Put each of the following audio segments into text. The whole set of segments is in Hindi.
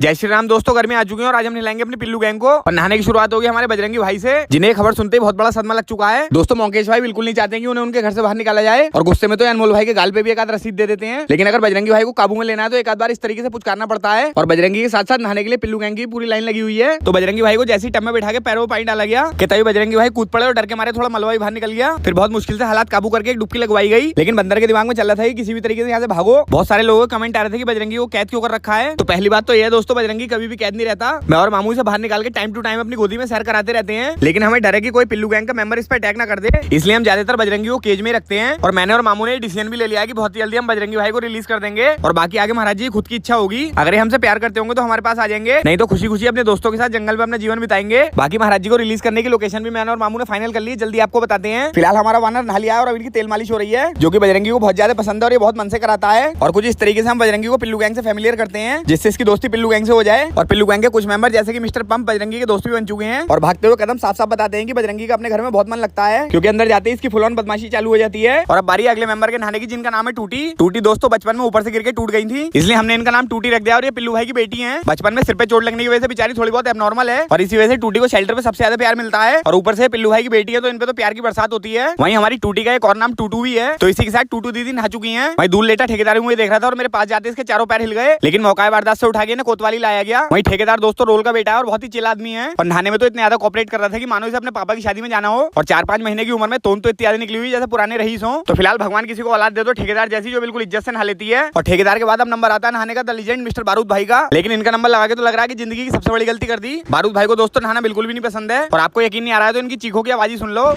जय श्री राम दोस्तों, घर में आ चुके हैं और आज हम नहलाएंगे अपने पिल्लू गैंग को। और नहाने की शुरुआत होगी हमारे बजरंगी भाई से, जिन्हें खबर सुनते ही बहुत बड़ा सदमा लग चुका है। दोस्तों मोकेश भाई बिल्कुल नहीं चाहते कि उन्हें उनके घर से बाहर निकाला जाए और गुस्से में तो अनमोल भाई के गाल पे भी एक आध रसीद दे देते हैं। लेकिन अगर बजरंगी भाई को काबू में लेना है तो एक आध बार इस तरीके से पुचकारना पड़ता है। और बजरंगी के साथ साथ नहाने के लिए पिल्लू गैंग की पूरी लाइन लगी हुई है। तो बजरंगी भाई को जैसे ही टब में बैठा के पैरों में पानी डाला गया कि तभी बजरंगी भाई कूद पड़े और डर के मारे थोड़ा मलबा बाहर निकल गया। फिर बहुत मुश्किल से हालात काबू करके एक डुबकी लगवाई गई। लेकिन बंदर के दिमाग में चल रहा था कि किसी भी तरीके से यहाँ से भागो। बहुत सारे लोगों के कमेंट आ रहे थे कि बजरंगी को कैद क्यों कर रखा है। तो पहली बात तो यह है दोस्तों, बजरंगी कभी भी कैद नहीं रहता। मैं और मामू से बाहर निकाल के टाइम टू टाइम अपनी गोदी में सैर कराते रहते हैं। लेकिन हमें डर है कि कोई पिल्लू गैंग का मेंबर इस पर अटैक ना कर दे, इसलिए हम ज्यादातर बजरंगी को केज में रखते हैं। और मैंने और मामू ने डिसीजन भी ले लिया कि बहुत जल्दी हम बजरंगी भाई को रिलीज कर देंगे। और बाकी आगे महाराज जी खुद की इच्छा होगी, अगर ये हमसे प्यार करते होंगे तो हमारे पास आ जाएंगे, नहीं तो खुशी खुशी अपने दोस्तों के साथ जंगल में अपना जीवन बिताएंगे। बाकी महाराज जी को रिलीज करने की लोकेशन भी मैंने और मामू ने फाइनल कर ली, जल्दी आपको बताते हैं। फिलहाल हमारा वानर नहा लिया है और अभी इनकी तेल मालिश हो रही है, जो कि बजरंगी को बहुत ज्यादा पसंद है और ये बहुत मन से कराता है। और कुछ इस तरीके से हम बजरंगी को पिल्लू गैंग से फैमिलियर करते हैं, जिससे इसकी दोस्ती पिल्लू गैंग से हो जाए। और पिल्लू गैंग के कुछ मेंबर जैसे कि मिस्टर पंप बजरंगी के दोस्त भी बन चुके हैं और भागते हुए कदम साफ साफ बताते हैं कि बजरंगी का अपने घर में बहुत मन लगता है, क्योंकि अंदर जाते ही इसकी फुल ऑन बदमाशी चालू हो जाती है। और अब बारी अगले मेंबर के नहाने की, जिनका नाम है टूटी। टूटी दोस्तों बचपन में ऊपर से गिर के टूट गई थी, इसलिए हमने इनका नाम टूटी रख दिया। और ये पिल्लू भाई की बेटी है। बचपन में सिर पे चोट लगने की वजह से बेचारी थोड़ी बहुत एबनॉर्मल है और इसी वजह से टूटी को शेल्टर पे सबसे ज्यादा प्यार मिलता है। और ऊपर से पिल्लू भाई की बेटी है तो इन पे तो प्यार की बरसात होती है। वहीं हमारी टूटी का एक और नाम टूटू भी है। तो इसी के साथ टूटू दीदी नहा चुकी है। वहीं दूर लेटा ठेकेदार मुझे देख रहा था और मेरे पास जाते इसके चारों पैर हिल गए, लेकिन मौका वारदात से उठा के ना कोतवाली लाया गया। वहीं ठेकेदार दोस्तों रोल का बेटा है और बहुत ही चिल आदमी है। और नहाने में तो इतने ज्यादा कोऑपरेट कर रहा था कि मानो इसे अपने पापा की शादी में जाना हो। और 4-5 महीने की उम्र में तोन तो इतनी ज्यादा निकली हुई जैसे पुराने रईस हो। तो फिलहाल भगवान किसी को औलाद दे दो ठेकेदार जैसी, जो बिल्कुल इज्जत से नहा लेती है। और ठेकेदार के बाद अब नंबर आता है नहाने का द लीजेंड मिस्टर बारूद भाई का। लेकिन इनका नंबर लगा के तो लग रहा है कि जिंदगी की सबसे बड़ी गलती कर दी। बारूद भाई को दोस्तों नहाना बिल्कुल भी नहीं पसंद है और आपको यकीन नहीं आ रहा है तो इनकी चीखों की आवाज ही सुन लो।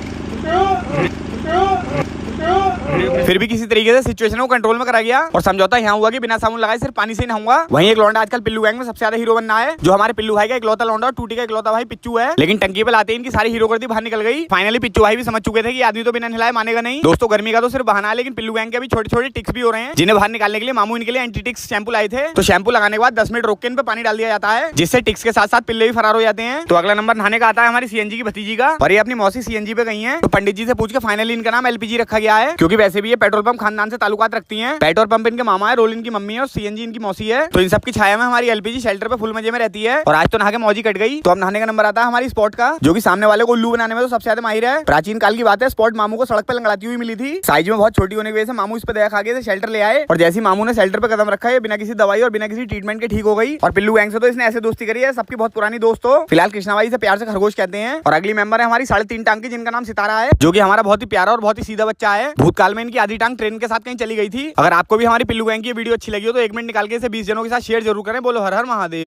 फिर भी किसी तरीके से सिचुएशन को कंट्रोल में करा गया और समझौता यहाँ हुआ कि बिना साबुन लगाए सिर्फ पानी से ही नहाऊंगा। वहीं एक लौंडा आजकल पिल्लू गैंग में सबसे ज्यादा हीरो बनना है, जो हमारे पिल्लू भाई का इकलौता लौंडा और टूटी का इकलौता भाई पिच्चू है। लेकिन टंकी पे लाते ही इनकी सारी हीरो गर्दी बाहर निकल गई। फाइनली पिच्चू भाई भी समझ चुके थे कि आदमी तो बिना नहलाए मानेगा नहीं। दोस्तों गर्मी का तो सिर्फ बहाना है, लेकिन पिल्लू गैंग के भी छोटे छोटे टिक्स भी हो रहे हैं, जिन्हें बाहर निकालने के लिए मामू इनके लिए एंटी टिक्स शैम्पू लाए थे। तो शैम्पू लगाने के बाद 10 मिनट रोक के इन पे पानी डाल दिया जाता है, जिससे टिक्स के साथ साथ पिल्ले भी फरार हो जाते हैं। तो अगला नंबर नहाने का आता है हमारी सीएनजी की भतीजी का, और ये अपनी मौसी सीएनजी पे गई है। तो पंडित जी से पूछ के फाइनली इनका नाम एलपीजी रखा गया है, क्योंकि वैसे भी ये पेट्रोल पंप खानदान से ताल्लुकात रखती हैं। पेट्रोल पंप इनके मामा है, रोल इनकी मम्मी है और सीएनजी इनकी मौसी है। तो इन सब की छाया में हमारी एलपीजी शेल्टर पे फुल मजे में रहती है। और आज तो नहा के मौजी कट गई। तो अब नहाने का नंबर आता है हमारी स्पॉट का, जो कि सामने वाले को उल्लू बनाने में तो सबसे ज्यादा माहिर है। प्राचीन काल की बात है, स्पॉट मामू को सड़क पे लंगड़ाती हुई मिली थी। साइज में बहुत छोटी होने की वजह से मामू इस पे दया खा के शेल्टर ले आए। और जैसे मामू ने शेल्टर पे कदम रखा है, बिना किसी दवाई और बिना किसी ट्रीटमेंट के ठीक हो गई। और पिल्लू गैंग से तो इसने ऐसे दोस्ती करी है, सबकी बहुत पुरानी दोस्त हो। फिलहाल कृष्णाबाई से प्यार से खरगोश कहते हैं। और अगली मेंबर है हमारी 3.5 टांग की, जिनका नाम सितारा है, जो कि हमारा बहुत ही प्यारा और बहुत ही सीधा बच्चा है। भूतकाल में इनकी आधी टांग ट्रेन के साथ कहीं चली गई थी। अगर आपको भी हमारी पिल्लू गैंग की वीडियो अच्छी लगी हो तो 1 मिनट निकाल के इसे 20 जनों के साथ शेयर जरूर करें। बोलो हर हर महादेव।